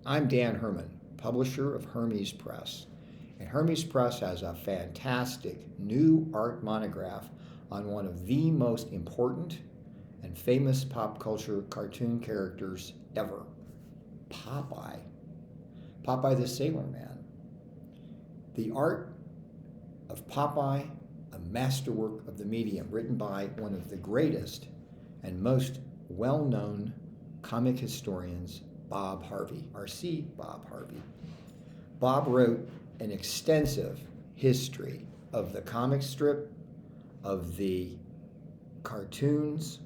I'm Dan Herman, publisher of Hermes Press. And Hermes Press has a fantastic new art monograph on one of the most important and famous pop culture cartoon characters ever, Popeye. Popeye the Sailor Man. The art of Popeye, a masterwork of the medium, written by one of the greatest and most well-known comic historians, Bob Harvey, R.C. Bob Harvey. Bob wrote an extensive history of the comic strip, of the cartoons,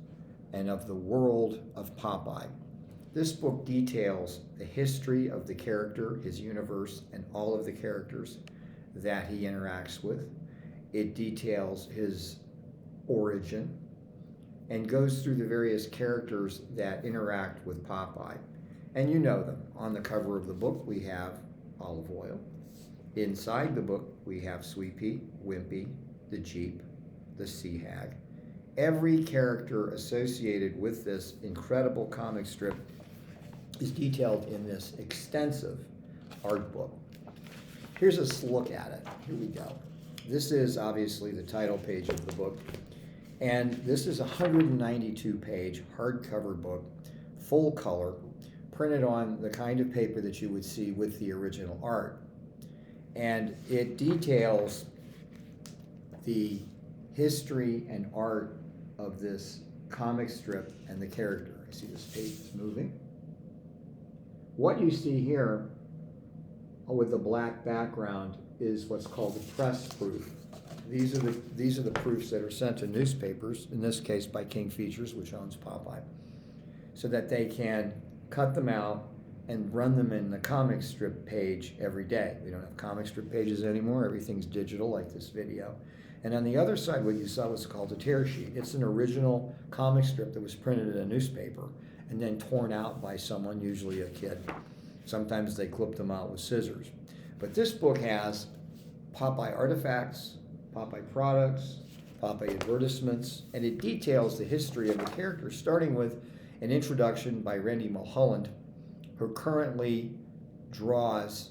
and of the world of Popeye. This book details the history of the character, his universe, and all of the characters that he interacts with. It details his origin and goes through the various characters that interact with Popeye. And you know them. On the cover of the book, we have Olive Oyl. Inside the book, we have Sweet Pea, Wimpy, the Jeep, the Sea Hag. Every character associated with this incredible comic strip is detailed in this extensive art book. Here's a look at it. Here we go. This is obviously the title page of the book. And this is a 192-page hardcover book, full color, printed on the kind of paper that you would see with the original art. And it details the history and art of this comic strip and the character. I see this page is moving. What you see here with the black background is what's called the press proof. These are the proofs that are sent to newspapers, in this case by King Features, which owns Popeye, so that they can cut them out and run them in the comic strip page every day. We don't have comic strip pages anymore. Everything's digital, like this video. And on the other side, what you saw was called a tear sheet. It's an original comic strip that was printed in a newspaper and then torn out by someone, usually a kid. Sometimes they clipped them out with scissors. But this book has Popeye artifacts, Popeye products, Popeye advertisements, and it details the history of the characters, starting with an introduction by Randy Mulholland, who currently draws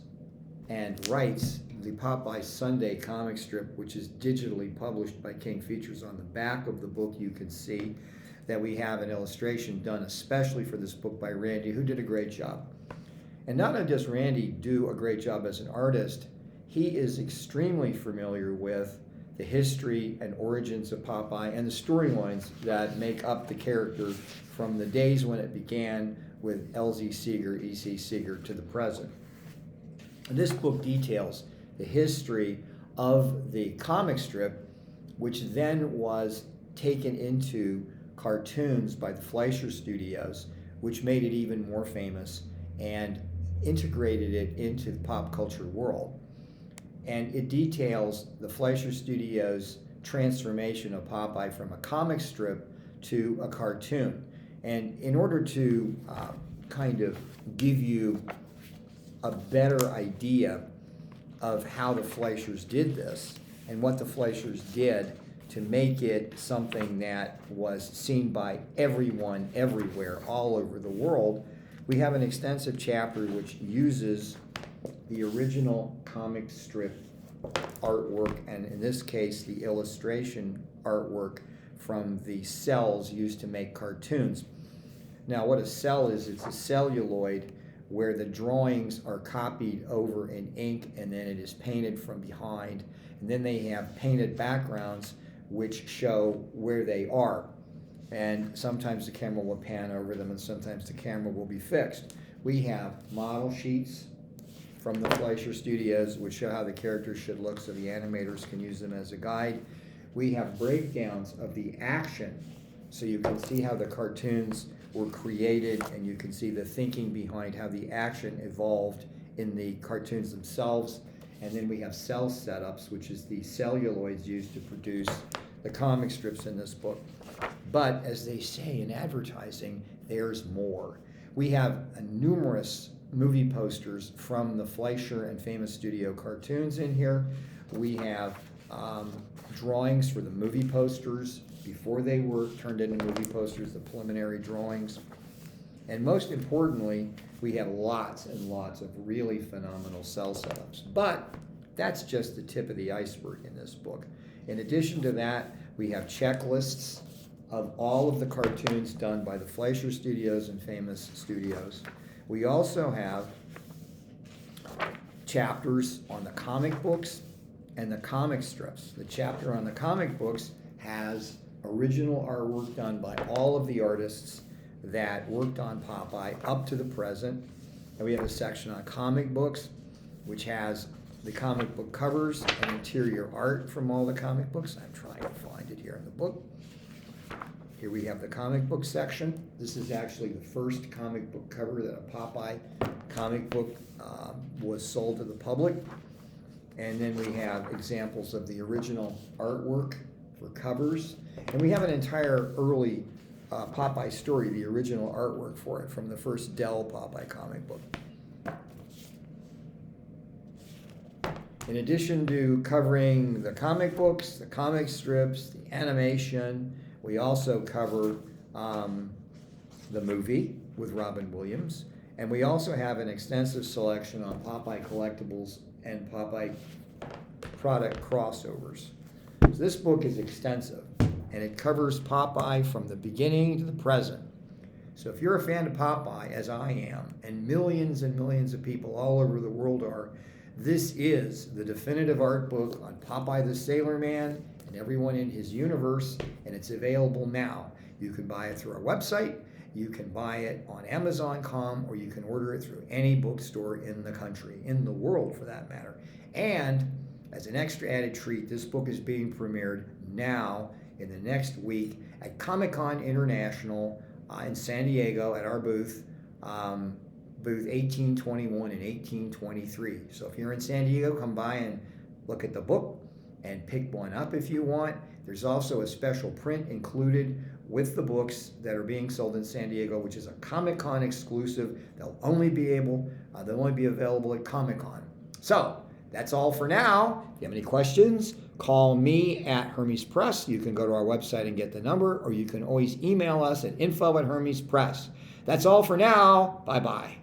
and writes the Popeye Sunday comic strip, which is digitally published by King Features. On the back of the book, you can see that we have an illustration done especially for this book by Randy, who did a great job. And not only does Randy do a great job as an artist, he is extremely familiar with the history and origins of Popeye and the storylines that make up the character from the days when it began with L.Z. Seeger, E.C. Seeger, to the present. And this book details the history of the comic strip, which then was taken into cartoons by the Fleischer Studios, which made it even more famous and integrated it into the pop culture world. And it details the Fleischer Studios' transformation of Popeye from a comic strip to a cartoon. And in order to kind of give you a better idea of how the Fleischers did this and what the Fleischers did to make it something that was seen by everyone, everywhere, all over the world, we have an extensive chapter which uses the original comic strip artwork, and in this case, the illustration artwork from the cells used to make cartoons. Now, what a cell is, it's a celluloid where the drawings are copied over in ink and then it is painted from behind. And then they have painted backgrounds which show where they are. And sometimes the camera will pan over them and sometimes the camera will be fixed. We have model sheets from the Fleischer Studios which show how the characters should look so the animators can use them as a guide. We have breakdowns of the action so you can see how the cartoons were created and you can see the thinking behind how the action evolved in the cartoons themselves. And then we have cell setups, which is the celluloids used to produce the comic strips in this book. But as they say in advertising, there's more. We have numerous movie posters from the Fleischer and Famous Studio cartoons in here. We have drawings for the movie posters before they were turned into movie posters, the preliminary drawings. And most importantly, we have lots and lots of really phenomenal cell setups. But that's just the tip of the iceberg in this book. In addition to that, we have checklists of all of the cartoons done by the Fleischer Studios and Famous Studios. We also have chapters on the comic books and the comic strips. The chapter on the comic books has original artwork done by all of the artists that worked on Popeye up to the present. And we have a section on comic books, which has the comic book covers and interior art from all the comic books. I'm trying to find it here in the book. Here we have the comic book section. This is actually the first comic book cover that a Popeye comic book was sold to the public. And then we have examples of the original artwork for covers. And we have an entire early Popeye story, the original artwork for it from the first Dell Popeye comic book. In addition to covering the comic books, the comic strips, the animation, we also cover the movie with Robin Williams. And we also have an extensive selection on Popeye collectibles and Popeye product crossovers. So this book is extensive, and it covers Popeye from the beginning to the present. So if you're a fan of Popeye, as I am, and millions of people all over the world are, this is the definitive art book on Popeye the Sailor Man and everyone in his universe, and it's available now. You can buy it through our website, you can buy it on Amazon.com, or you can order it through any bookstore in the country, in the world for that matter. And as an extra added treat, this book is being premiered now in the next week at Comic-Con International in San Diego at our booth, booth 1821 and 1823. So if you're in San Diego, come by and look at the book and pick one up if you want. There's also a special print included with the books that are being sold in San Diego, which is a Comic-Con exclusive. They'll only be available at Comic-Con. So that's all for now. If you have any questions, call me at Hermes Press. You can go to our website and get the number, or you can always email us at info@hermespress. That's all for now. Bye-bye.